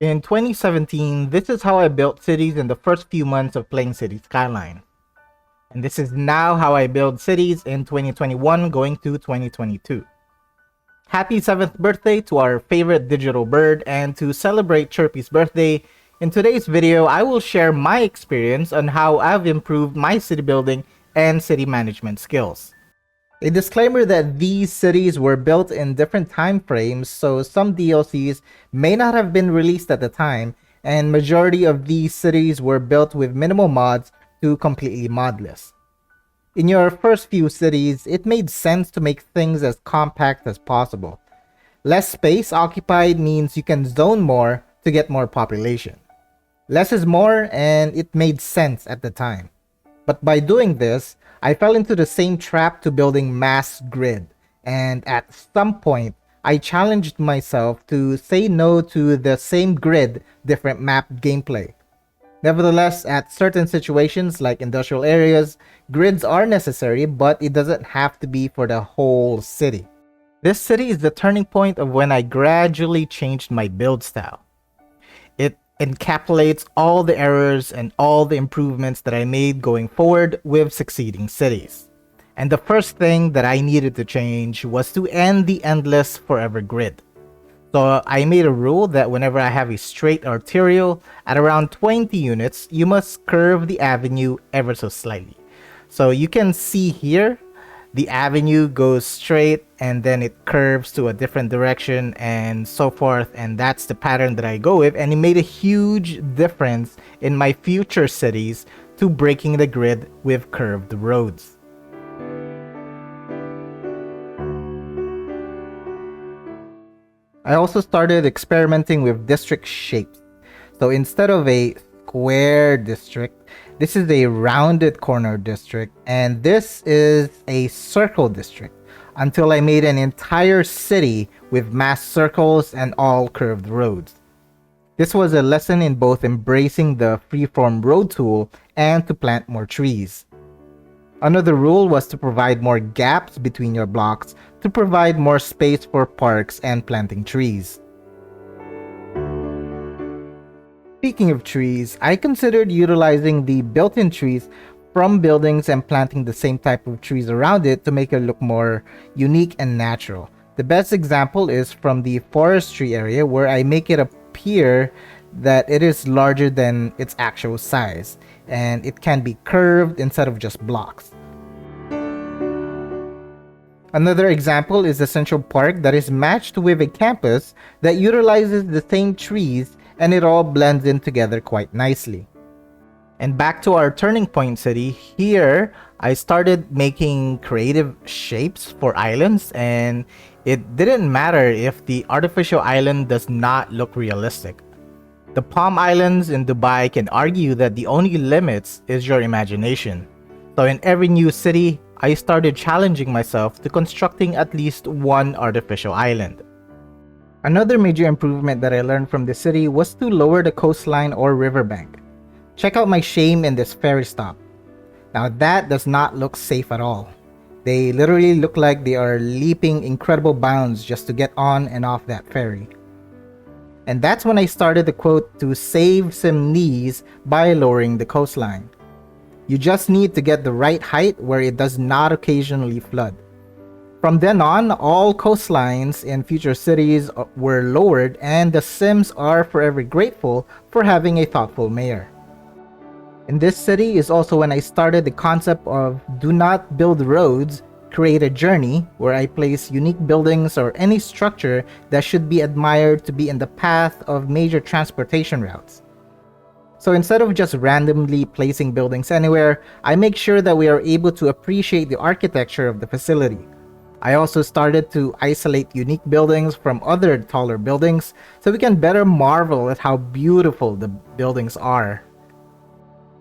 In 2017, this is how I built cities in the first few months of playing Cities Skylines. And this is now how I build cities in 2021 going to 2022. Happy 7th birthday to our favorite digital bird, and to celebrate Chirpy's birthday, in today's video I will share my experience on how I've improved my city building and city management skills. A disclaimer that these cities were built in different time frames, so some DLCs may not have been released at the time, and majority of these cities were built with minimal mods to completely modless. In your first few cities, it made sense to make things as compact as possible. Less space occupied means you can zone more to get more population. Less is more, and it made sense at the time. But by doing this, I fell into the same trap to building mass grid, and at some point, I challenged myself to say no to the same grid, different map gameplay. Nevertheless, at certain situations like industrial areas, grids are necessary, but it doesn't have to be for the whole city. This city is the turning point of when I gradually changed my build style. It encapsulates all the errors and all the improvements that I made going forward with succeeding cities. And the first thing that I needed to change was to end the endless forever grid. So I made a rule that whenever I have a straight arterial at around 20 units, you must curve the avenue ever so slightly. So you can see here, the avenue goes straight and then it curves to a different direction and so forth, and that's the pattern that I go with, and it made a huge difference in my future cities to breaking the grid with curved roads. I also started experimenting with district shapes. So instead of a square district, this is a rounded corner district, and this is a circle district, until I made an entire city with mass circles and all curved roads. This was a lesson in both embracing the freeform road tool and to plant more trees. Another rule was to provide more gaps between your blocks to provide more space for parks and planting trees. Speaking of trees, I considered utilizing the built-in trees from buildings and planting the same type of trees around it to make it look more unique and natural. The best example is from the forestry area, where I make it appear that it is larger than its actual size, and it can be curved instead of just blocks. Another example is the Central Park that is matched with a campus that utilizes the same trees, and it all blends in together quite nicely. And back to our turning point city, here I started making creative shapes for islands, and it didn't matter if the artificial island does not look realistic. The Palm Islands in Dubai can argue that the only limits is your imagination. So in every new city, I started challenging myself to constructing at least one artificial island. Another major improvement that I learned from the city was to lower the coastline or riverbank. Check out my shame in this ferry stop. Now that does not look safe at all. They literally look like they are leaping incredible bounds just to get on and off that ferry. And that's when I started the quote to save some knees by lowering the coastline. You just need to get the right height where it does not occasionally flood. From then on, all coastlines in future cities were lowered, and the Sims are forever grateful for having a thoughtful mayor. In this city is also when I started the concept of do not build roads, create a journey, where I place unique buildings or any structure that should be admired to be in the path of major transportation routes. So instead of just randomly placing buildings anywhere, I make sure that we are able to appreciate the architecture of the facility. I also started to isolate unique buildings from other taller buildings so we can better marvel at how beautiful the buildings are.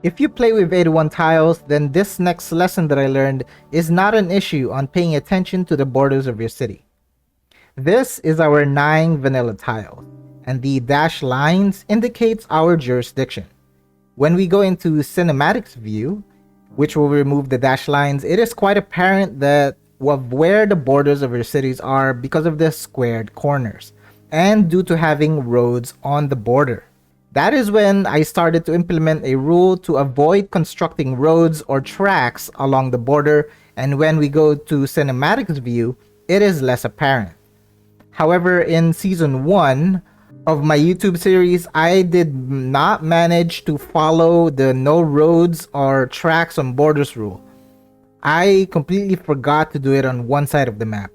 If you play with 81 tiles, then this next lesson that I learned is not an issue on paying attention to the borders of your city. This is our 9 vanilla tiles, and the dashed lines indicates our jurisdiction. When we go into cinematics view, which will remove the dashed lines, it is quite apparent that of where the borders of your cities are because of the squared corners. and due to having roads on the border. That is when I started to implement a rule to avoid constructing roads or tracks along the border, and when we go to cinematics view, it is less apparent. However, in season 1 of my YouTube series, I did not manage to follow the no roads or tracks on borders rule. I completely forgot to do it on one side of the map.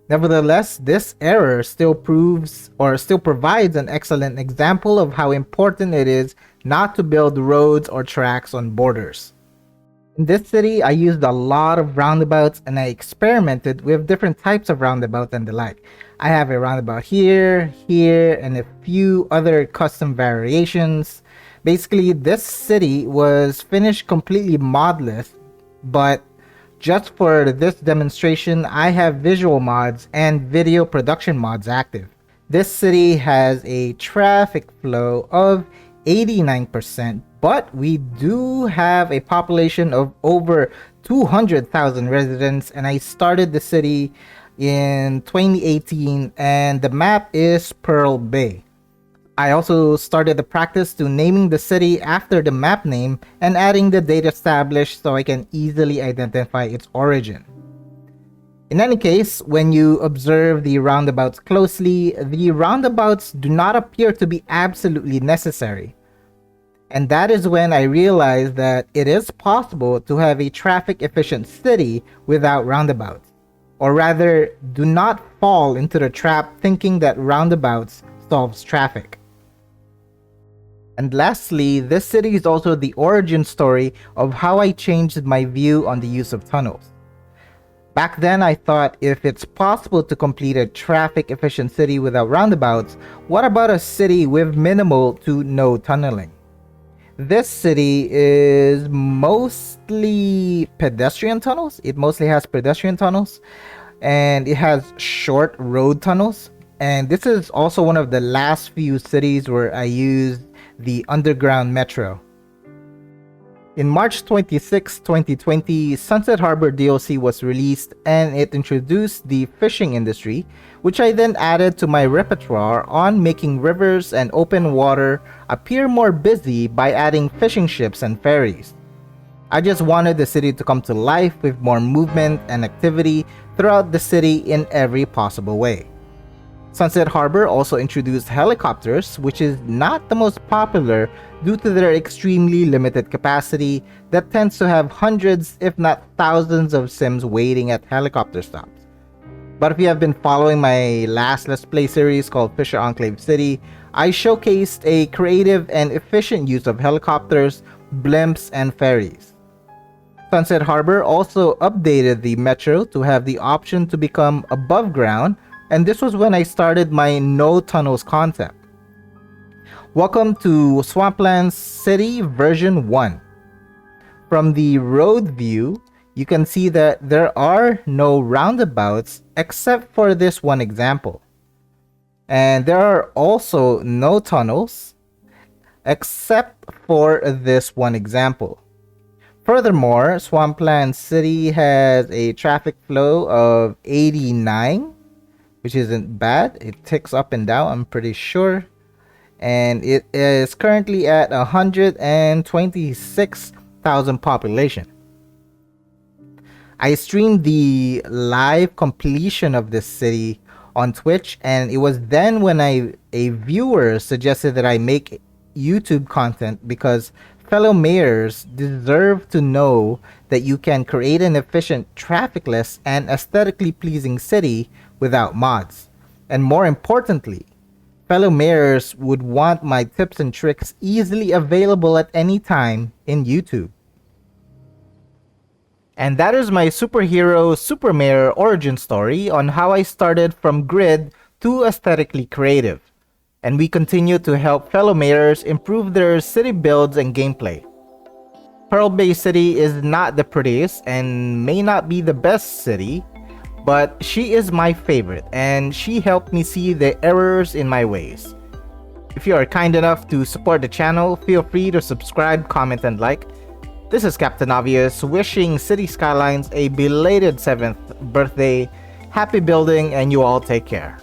Nevertheless, this error still provides an excellent example of how important it is not to build roads or tracks on borders. In this city, I used a lot of roundabouts and I experimented with different types of roundabouts and the like. I have a roundabout here, here, and a few other custom variations. Basically, this city was finished completely modless, but just for this demonstration, I have visual mods and video production mods active. This city has a traffic flow of 89%, but we do have a population of over 200,000 residents, and I started the city in 2018 and the map is Pearl Bay. I also started the practice to naming the city after the map name and adding the date established so I can easily identify its origin. In any case, when you observe the roundabouts closely, the roundabouts do not appear to be absolutely necessary. And that is when I realized that it is possible to have a traffic efficient city without roundabouts. Or rather, do not fall into the trap thinking that roundabouts solves traffic. And lastly, this city is also the origin story of how I changed my view on the use of tunnels. Back then, I thought if it's possible to complete a traffic efficient city without roundabouts, what about a city with minimal to no tunneling? This city is mostly pedestrian tunnels. It mostly has pedestrian tunnels and it has short road tunnels. And this is also one of the last few cities where I used the underground metro. In March 26, 2020, Sunset Harbor DLC was released and it introduced the fishing industry, which I then added to my repertoire on making rivers and open water appear more busy by adding fishing ships and ferries. I just wanted the city to come to life with more movement and activity throughout the city in every possible way. Sunset Harbor also introduced helicopters, which is not the most popular due to their extremely limited capacity that tends to have hundreds if not thousands of sims waiting at helicopter stops. But if you have been following my last Let's Play series called Fisher Enclave City, I showcased a creative and efficient use of helicopters, blimps, and ferries. Sunset Harbor also updated the metro to have the option to become above ground, and this was when I started my no tunnels concept. Welcome to Swampland City version 1. From the road view, you can see that there are no roundabouts except for this one example. And there are also no tunnels except for this one example. Furthermore, Swampland City has a traffic flow of 89, which isn't bad. It ticks up and down, I'm pretty sure. And it is currently at 126,000 population. I streamed the live completion of this city on Twitch, and it was then when a viewer suggested that I make YouTube content because fellow mayors deserve to know that you can create an efficient, trafficless, and aesthetically pleasing city without mods. And more importantly, fellow mayors would want my tips and tricks easily available at any time in YouTube. And that is my superhero super mayor origin story on how I started from grid to aesthetically creative. And we continue to help fellow mayors improve their city builds and gameplay. Pearl Bay City is not the prettiest and may not be the best city, but she is my favorite and she helped me see the errors in my ways. If you are kind enough to support the channel, feel free to subscribe, comment, and like. This is Captain Obvious wishing Cities Skylines a belated 7th birthday. Happy building and you all take care.